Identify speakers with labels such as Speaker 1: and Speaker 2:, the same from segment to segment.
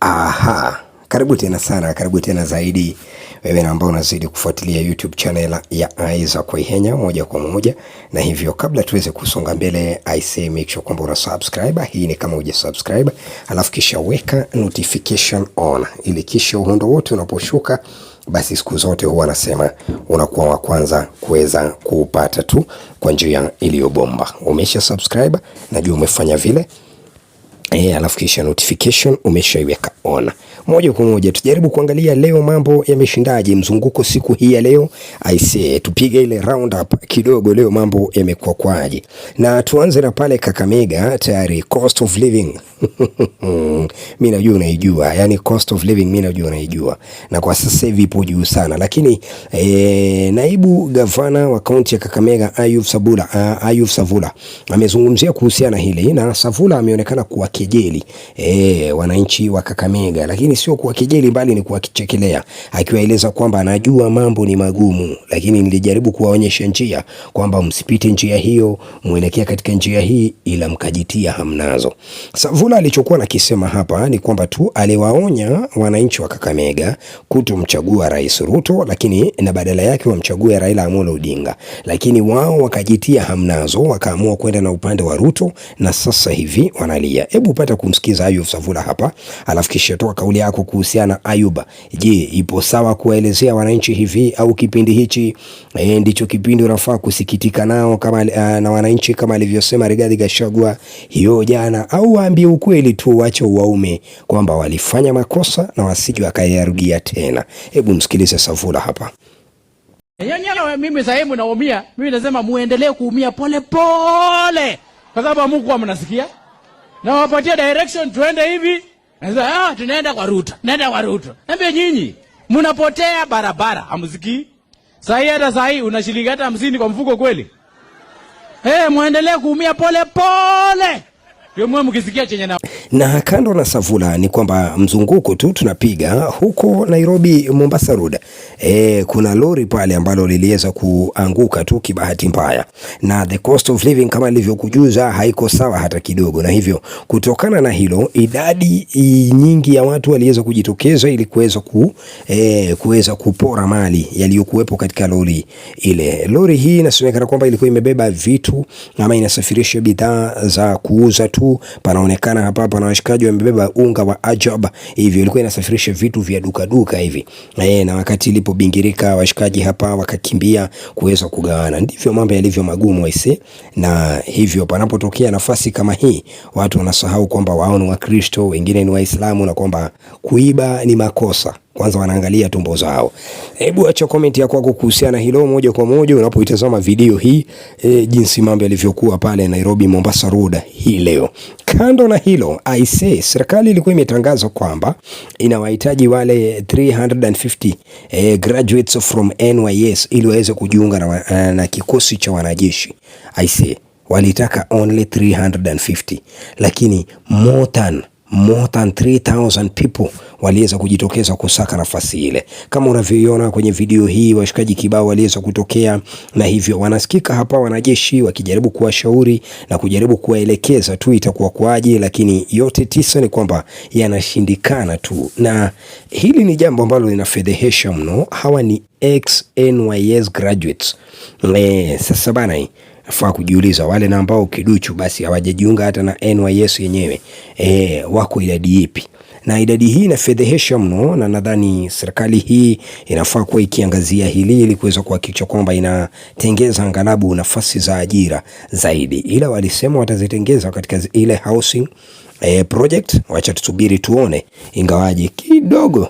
Speaker 1: Aha, karibu tena sana, karibu tena zaidi wewe na ambao unazidi kufuatilia YouTube channel ya Isaac Waihenya moja kwa moja. Na hivyo kabla tuweze kusonga mbele, I say make sure kwamba una subscribe. Hii ni kama uja subscribe, alafu kisha weka notification on, ili kisha uhondo wote unaposhuka basi siku zote huwa nasema unakuwa wa kwanza kuweza kupata tu kwa njia iliyobomba. Umesha subscribe, najua umefanya vile. Alafu kisha notification umeshaiweka on. Moja kwa moja tujaribu kuangalia leo mambo yameshindaje mzunguko siku hii ya leo. I say tupige ile round up kidogo, leo mambo yamekuwa kwaje. Na tuanze na pale Kakamega, tayari cost of living mimi najua unaijua, yani cost of living mimi najua unaijua, na kwa sasa hivi ipo juu sana. Lakini naibu gavana wa kaunti ya Kakamega Ayub Savula amezungumzia kuhusiana hili, na Savula ameonekana kuwakejeli wananchi wa Kakamega, lakini sio kuwakejeli bali ni kuwakichekelea, akiwaeleza kwamba anajua mambo ni magumu, lakini nilijaribu kuwaonyesha njia kwamba msipite njia hiyo, muelekea katika njia hii, ila mkajitia hamnazo. Savula alichokuwa nakisema hapa ni kwamba tu aliwaonya wananchi wa Kakamega kutomchagua Rais Ruto, lakini na badala yake wamchague Raila Amolo Odinga, lakini wao wakajitia hamnazo, wakaamua kwenda na upande wa Ruto, na sasa hivi wanalia. Hebu pata kumsikiza Ayub Savula hapa, alafu kisha toa kauli yako kuhusiana Ayuba. Je, ipo sawa kuwaelezea wananchi hivi, au kipindi hichi ndicho kipindi unafaa kusikitika nao kama na wananchi kama alivyosema Rigathi Gachagua hiyo jana, au waambie ukweli tu, wache waume kwamba walifanya makosa na wasije wakayarudia tena? Hebu msikilize Savula hapa.
Speaker 2: Nyanya mimi sasa naumia, mimi nasema muendelee kuumia pole pole, kwa sababu Mungu mnasikia, na wapatie direction tuende hivi. Nasema tunaenda kwa Ruto, nenda kwa Ruto. Embe nyinyi mnapotea barabara, hamsikii. Hata una shilingi hata 50 kwa mfuko kweli? Muendelee kuumia pole pole, ndio mwe mkisikia chenye
Speaker 1: na kando na Savula ni kwamba mzunguko tu tunapiga huko Nairobi Mombasa Road. Kuna lori pale ambalo liliweza kuanguka tu kibahati mbaya, na the cost of living kama nilivyokujuza haiko sawa hata kidogo, na hivyo kutokana na hilo idadi nyingi ya watu waliweza kujitokeza ili kuweza kupora mali yaliyokuwepo katika lori ile. Lori hii inasemekana kwamba ilikuwa imebeba vitu ama inasafirisha bidhaa za kuuza tu. Panaonekana hapa na washikaji wamebeba unga wa Ajab, hivyo ilikuwa inasafirisha vitu vya duka hivi. Na wakati ilipobingirika washikaji hapa wakakimbia kuweza kugawana. Ndivyo mambo yalivyo magumu aise. Na hivyo panapotokea nafasi kama hii, watu wanasahau kwamba wao ni Wakristo, wengine ni Waislamu, na kwamba kuiba ni makosa. Kwanza wanaangalia tumbo zao. Hebu acha comment yako kuhusiana hilo moja kwa moja unapoitazama video hii, jinsi mambo yalivyokuwa pale Nairobi Mombasa Road hii leo. Kando na hilo, I say serikali ilikuwa imetangaza kwamba inawahitaji wale 350 graduates from NYS ili waweze kujiunga na kikosi cha wanajeshi. I say walitaka only 350, lakini more than 3,000 people waliweza kujitokeza kusaka nafasi ile. Kama unavyoiona kwenye video hii, washikaji kibao waliweza kutokea, na hivyo wanasikika hapa wanajeshi wakijaribu kuwashauri na kujaribu kuwaelekeza tu itakuwa kwaje, lakini yote tisa ni kwamba yanashindikana tu, na hili ni jambo ambalo linafedhehesha mno. Hawa ni ex-NYS graduates. Sasa bana, nafaa kujiuliza wale na ambao kiduchu basi hawajajiunga hata na NYS yenyewe, wako idadi ipi? Na idadi hii inafedhehesha mno, na nadhani serikali hii inafaa kuwa ikiangazia hili ili kuweza kuhakikisha kwamba inatengeza angalabu nafasi za ajira zaidi. Ila walisema watazitengeza katika ile housing project. Wacha tusubiri tuone, ingawaje kidogo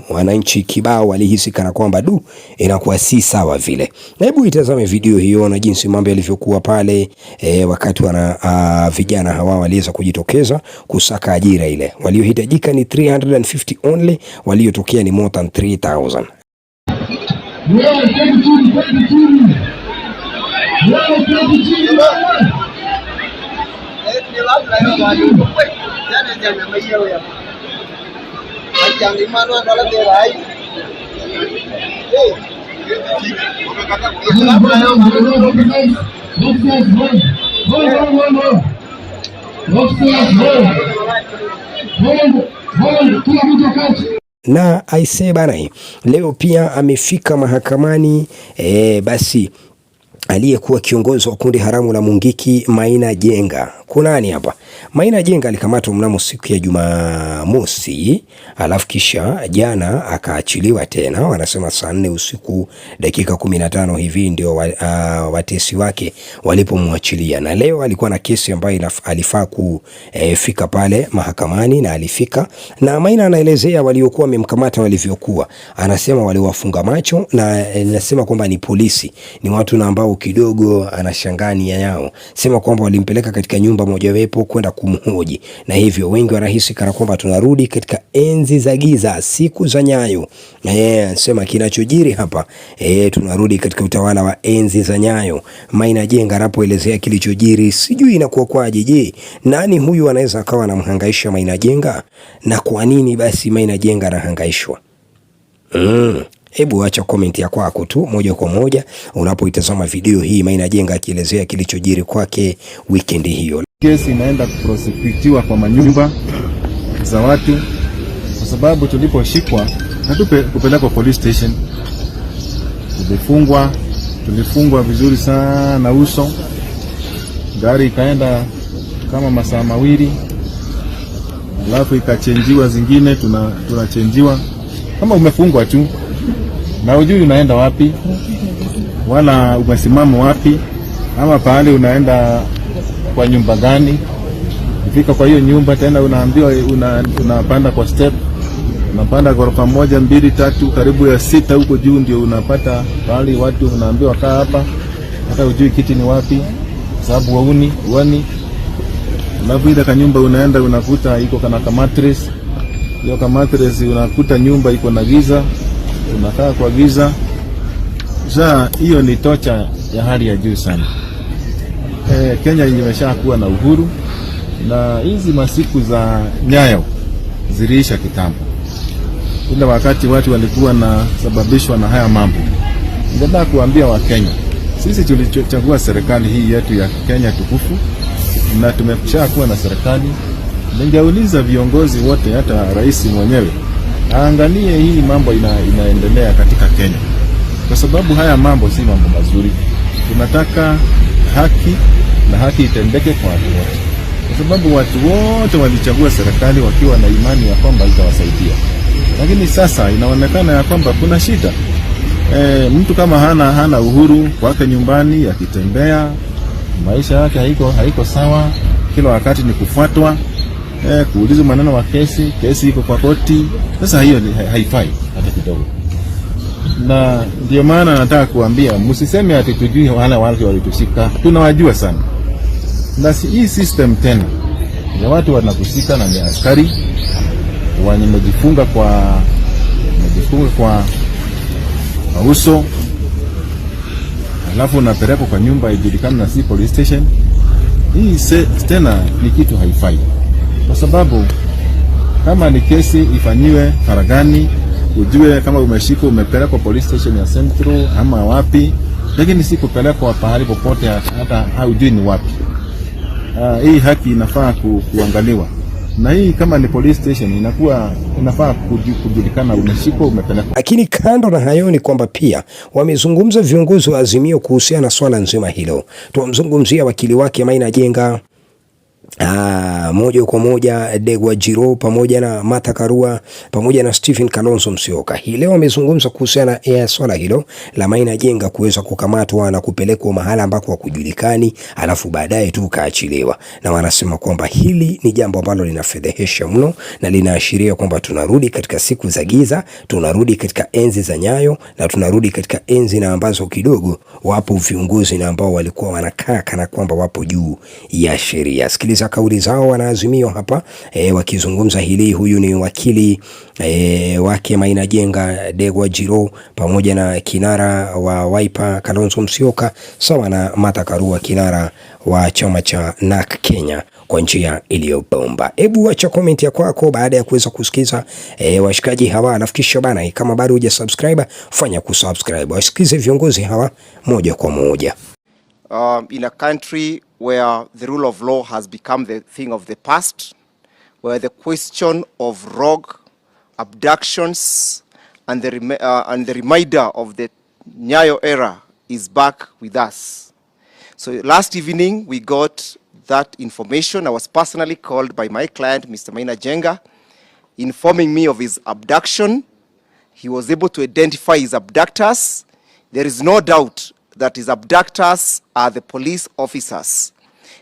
Speaker 1: wananchi kibao walihisi kana kwamba inakuwa si sawa vile. Na hebu itazame video hiyo na jinsi mambo yalivyokuwa pale wakati vijana hawa waliweza kujitokeza kusaka ajira ile. Waliohitajika ni 350 only, waliotokea ni more than 3,000.
Speaker 3: Jangan mana kalau terai.
Speaker 1: Na aisee bana, leo pia amefika mahakamani basi aliyekuwa kiongozi wa kundi haramu la Mungiki Maina Njenga. Kunani hapa? Maina Njenga alikamatwa mnamo siku ya Jumamosi, alafu kisha jana akaachiliwa tena. Wanasema saa 4 usiku dakika 15 hivi ndio watesi wake walipomwachilia. Na leo alikuwa na kesi ambayo alifaa kufika pale mahakamani na alifika. Na Maina anaelezea waliokuwa wamemkamata walivyokuwa. Anasema waliwafunga macho na anasema kwamba ni polisi. Ni watu na ambao kidogo anashangaa nia yao. Sema kwamba walimpeleka katika nyumba mojawapo kwenda kumhoji, na hivyo wengi wanahisi kana kwamba tunarudi katika enzi za giza, siku za Nyayo. Sema kinachojiri hapa tunarudi katika utawala wa enzi za Nyayo. Maina Njenga anapoelezea kilichojiri, sijui inakuwa kwaje. Je, nani huyu anaweza akawa anamhangaisha Maina Njenga, na kwa nini basi Maina Njenga anahangaishwa? Hebu acha comment ya kwako tu moja kwa moja unapoitazama video hii, Maina Njenga akielezea kilichojiri kwake weekend hiyo.
Speaker 4: Kesi inaenda kuprosecutiwa kwa manyumba za watu, kwa sababu tuliposhikwa kupelekwa police station, tulifungwa vizuri sana uso, gari ikaenda kama masaa mawili, alafu ikachenjiwa zingine, tunachenjiwa kama umefungwa tu na hujui unaenda wapi wala umesimama wapi, ama pahali unaenda kwa nyumba gani. Ukifika kwa hiyo nyumba tena unaambiwa unapanda kwa step, unapanda ghorofa 1, 2, 3 karibu ya 6 huko juu ndio unapata pahali watu unaambiwa kaa hapa, hata hujui kiti ni wapi sababu uani. Alafu ile kanyumba unaenda unakuta iko kana mattress. Hiyo mattress unakuta nyumba iko na giza, unakaa kwa giza. Sasa hiyo ni tocha ya hali ya juu sana. Kenya imeshakuwa na uhuru, na hizi masiku za Nyayo ziliisha kitambo. Ile wakati watu walikuwa na sababishwa na haya mambo. Ningetaka kuambia Wakenya, sisi tulichagua serikali hii yetu ya Kenya tukufu, na tumeshakuwa na serikali. Ningeuliza viongozi wote, hata rais mwenyewe aangalie hii mambo inaendelea katika Kenya, kwa sababu haya mambo si mambo mazuri. Tunataka haki, na haki itendeke kwa watu wote, kwa sababu watu wote walichagua serikali wakiwa na imani ya kwamba itawasaidia. Lakini sasa inaonekana ya kwamba kuna shida. Mtu kama hana uhuru kwake nyumbani, akitembea maisha yake haiko sawa, kila wakati ni kufuatwa, kuulizwa maneno wa kesi iko kwa koti. Sasa hiyo haifai hata kidogo. Na ndio maana nataka kuambia, msiseme ati tujui wala wale walitushika. Tunawajua sana. Na hii system tena ya watu wanakushika na ni askari wamejifunga kwa uso, alafu unapelekwa kwa nyumba ijulikana na si police station. Hii tena ni kitu haifai, kwa sababu kama ni kesi ifanyiwe faragani, ujue kama umeshikwa umepelekwa police station ya Central ama wapi, lakini si kupelekwa pahali popote hata haujui ni wapi. Hii haki inafaa kuangaliwa, na hii kama ni police station inafaa kujulikana umeshikwa umepelekwa.
Speaker 1: Lakini kando na hayo ni kwamba pia wamezungumza viongozi wa Azimio kuhusiana na swala nzima hilo. Tuwamzungumzia wakili wake Maina Njenga, moja kwa moja Degwa Jiro pamoja na Martha Karua pamoja na Stephen Kalonzo Musyoka. Hii leo wamezungumza kuhusiana na swala hilo la Maina Njenga kuweza kukamatwa na kupelekwa mahala ambako hakujulikani, alafu baadaye tu kaachiliwa. Na wanasema kwamba hili ni jambo ambalo linafedhehesha mno na linaashiria kwamba tunarudi katika siku za giza, tunarudi katika enzi za Nyayo, na tunarudi katika enzi na ambazo kidogo wapo viongozi na ambao walikuwa wanakaa kana kwamba wapo juu ya sheria. Sikiliza kauli zao wanaazimio hapa wakizungumza hili. Huyu ni wakili wake Maina Njenga, Degwa Jiro pamoja na kinara wa Wiper Kalonzo Musyoka, sawa na Martha Karua, kinara wa chama cha NAK Kenya, kwa njia iliyobomba. Hebu acha comment ya kwako baada ya kuweza kusikiza washikaji hawa, alafu kisha bana, kama bado hujasubscribe fanya kusubscribe, wasikize viongozi hawa moja kwa moja.
Speaker 5: In a country where the rule of law has become the thing of the past,
Speaker 3: where the question of rogue abductions and the reminder of the Nyayo era is back with us. So last evening, we got that information. I was personally called by my client, Mr. Maina Njenga, informing me of his abduction. He was able to identify his abductors. There is no doubt that his abductors are the police officers.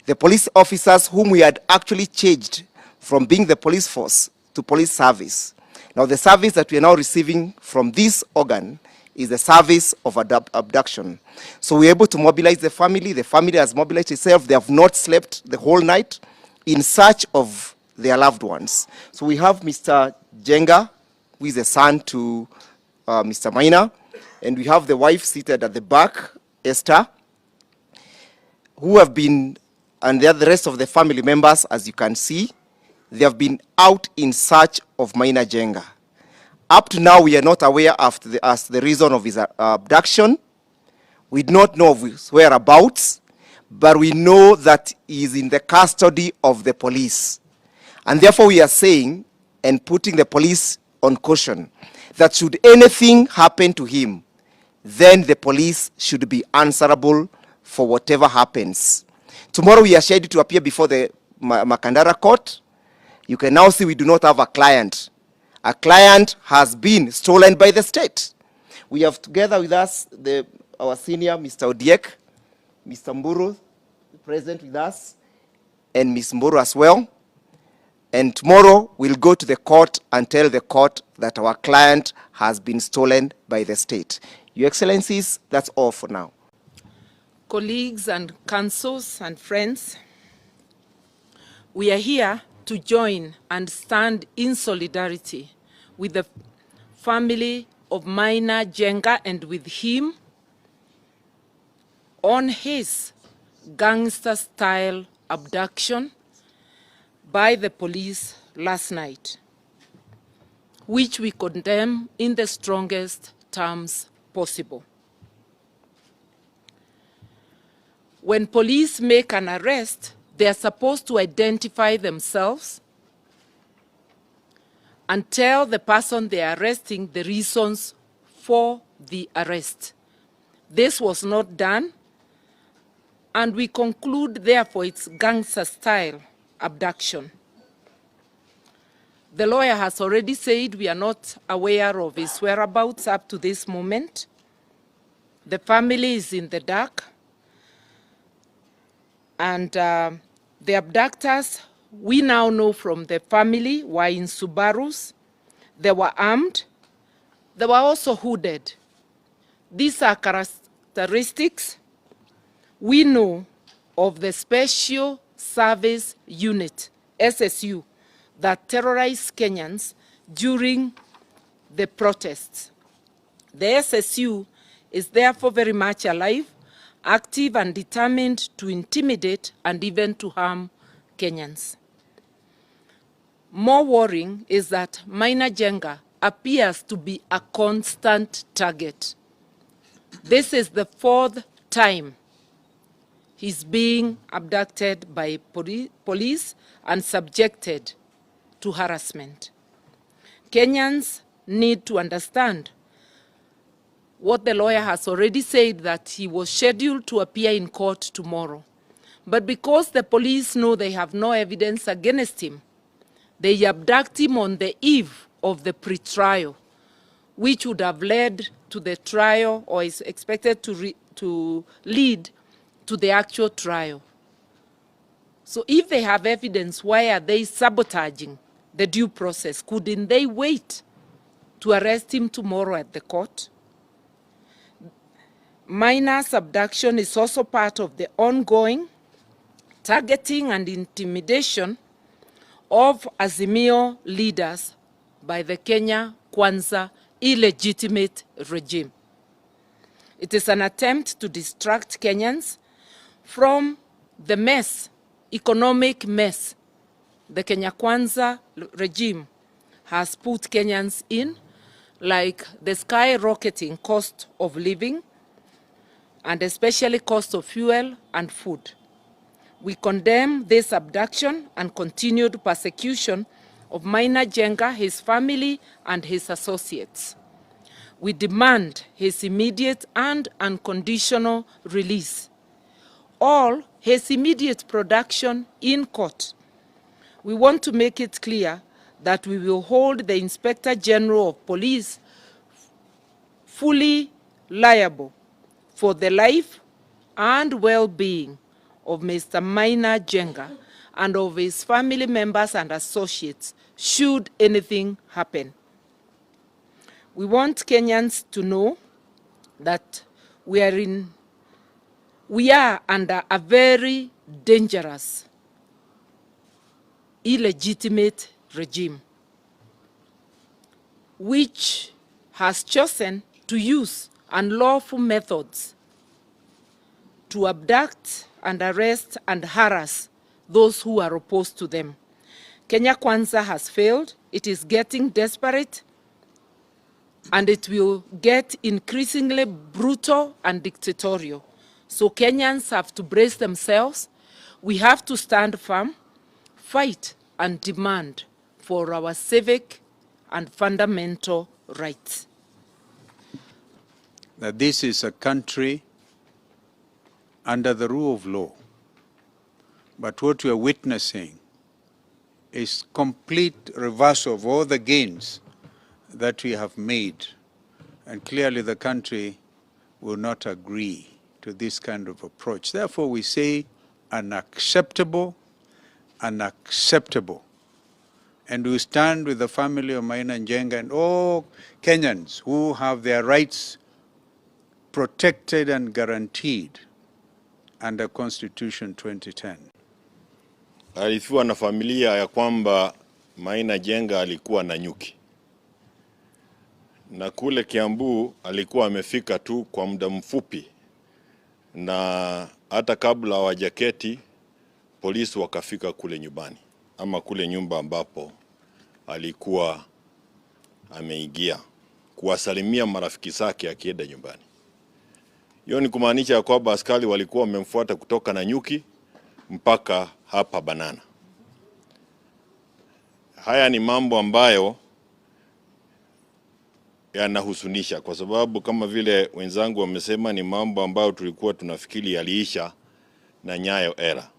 Speaker 3: The police officers whom we had actually changed from being the police force to police service. Now the service that we are now receiving from this organ is the service of abduction. So we're able to mobilize the family. The family has mobilized itself. They have not slept the whole night in search of their loved ones. So we have Mr. Njenga, who is the son to Mr. Maina, and we have the wife seated at the back, Esther, who have been, and the rest of the family members, as you can see, they have been out in search of Maina Njenga. Up to now, we are not aware of the reason of his abduction. We do not know of his whereabouts, but we know that he is in the custody of the police. And therefore, we are saying and putting the police on caution that should anything happen to him, then the police should be answerable for whatever happens. Tomorrow, we are scheduled to appear before the Makandara court. You can now see we do not have a client. A client has been stolen by the state. We have together with us our senior, Mr. Odiek, Mr. Mburu, present with us, and Ms. Mburu as well. And tomorrow we'll go to the court and tell the court that our client has been stolen by the state. Your Excellencies, that's all for now.
Speaker 5: Colleagues and councils and friends, we are here to join and stand in solidarity with the family of Maina Njenga and with him on his gangster-style abduction by the police last night, which we condemn in the strongest terms possible. When police make an arrest, they are supposed to identify themselves and tell the person they are arresting the reasons for the arrest. This was not done, and we conclude, therefore, it's gangster-style abduction. The lawyer has already said we are not aware of his whereabouts up to this moment. The family is in the dark. And the abductors, we now know from the family, were in Subarus. They were armed. They were also hooded. These are characteristics we know of the Special Service Unit, SSU, that terrorized Kenyans during the protests. The SSU is therefore very much alive, active and determined to intimidate and even to harm Kenyans. More worrying is that Maina Njenga appears to be a constant target. This is the fourth time he's being abducted by police and subjected to harassment. Kenyans need to understand what the lawyer has already said, that he was scheduled to appear in court tomorrow. But because the police know they have no evidence against him, they abduct him on the eve of the pre-trial, which would have led to the trial or is expected to lead to the actual trial. So if they have evidence, why are they sabotaging the due process? Couldn't they wait to arrest him tomorrow at the court? Maina's abduction is also part of the ongoing targeting and intimidation of Azimio leaders by the Kenya Kwanza illegitimate regime. It is an attempt to distract Kenyans from the mess, economic mess, the Kenya Kwanza regime has put Kenyans in, like the skyrocketing cost of living, and especially cost of fuel and food. We condemn this abduction and continued persecution of Maina Njenga, his family, and his associates. We demand his immediate and unconditional release. All his immediate production in court. We want to make it clear that we will hold the Inspector General of Police fully liable for the life and well-being of Mr. Maina Njenga and of his family members and associates should anything happen. We want Kenyans to know that we are under a very dangerous, illegitimate regime which has chosen to use unlawful methods to abduct and arrest and harass those who are opposed to them. Kenya Kwanza has failed. It is getting desperate, and it will get increasingly brutal and dictatorial. So Kenyans have to brace themselves. We have to stand firm, fight, and demand for our civic and fundamental rights.
Speaker 6: That this is a country under the rule of law. But what we are witnessing is complete reversal of all the gains that we have made. And clearly the country will not agree to this kind of approach. Therefore we say unacceptable, unacceptable. And we stand with the family of Maina Njenga and all Kenyans who have their rights protected and guaranteed under Constitution 2010.
Speaker 7: Alifiwa na familia ya kwamba Maina Njenga alikuwa na nyuki. Na kule Kiambu alikuwa amefika tu kwa muda mfupi. Na hata kabla hawajaketi polisi wakafika kule nyumbani ama kule nyumba ambapo alikuwa ameingia kuwasalimia marafiki zake akienda nyumbani. Hiyo ni kumaanisha kwamba askari walikuwa wamemfuata kutoka na nyuki mpaka hapa Banana. Haya ni mambo ambayo yanahusunisha kwa sababu kama vile wenzangu wamesema ni mambo ambayo tulikuwa tunafikiri yaliisha na Nyayo era.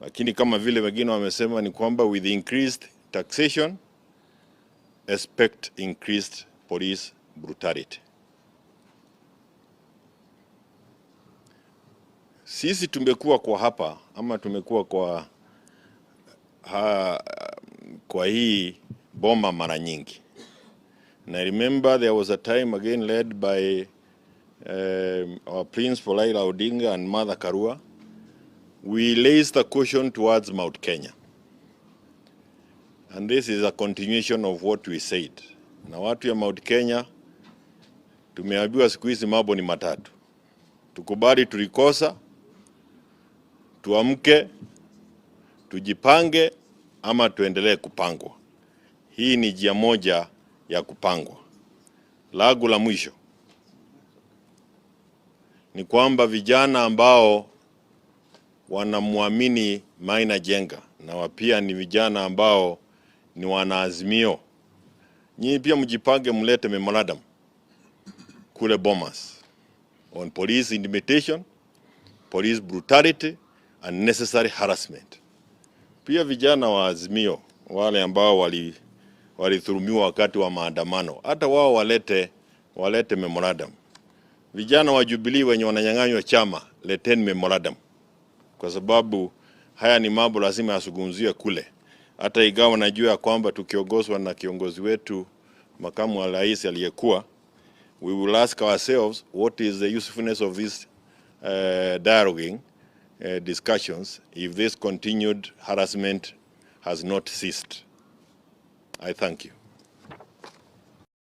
Speaker 7: Lakini kama vile wengine wamesema ni kwamba with increased taxation, expect increased police brutality. Sisi tumekuwa kwa hapa ama tumekuwa kwa hii boma mara nyingi. And I remember there was a time again led by our principal Raila Odinga and Mother Karua. We raised a caution towards Mount Kenya. And this is a continuation of what we said. Na watu ya Mount Kenya, tumeambiwa siku hizi mambo ni matatu. Tukubali tulikosa, tuamke, tujipange, ama tuendelee kupangwa. Hii ni njia moja ya kupangwa. Lagu la mwisho ni kwamba vijana ambao wanamuamini Maina Njenga na pia ni vijana ambao ni wanaazimio. Nyinyi pia mjipange mlete memorandum kule Bomas on police intimidation, police brutality and necessary harassment. Pia vijana wa Azimio wale ambao walithulumiwa wakati wa maandamano, hata wao walete memorandum. Vijana wa Jubilee wenye wananyang'anywa chama, leteni memorandum. Kwa sababu haya ni mambo lazima yasungumziwe kule. Hata ingawa najua kwamba tukiongozwa na kiongozi wetu makamu wa rais aliyekuwa, we will ask ourselves what is the usefulness of this dialoguing discussions if this continued harassment has not ceased. I thank you.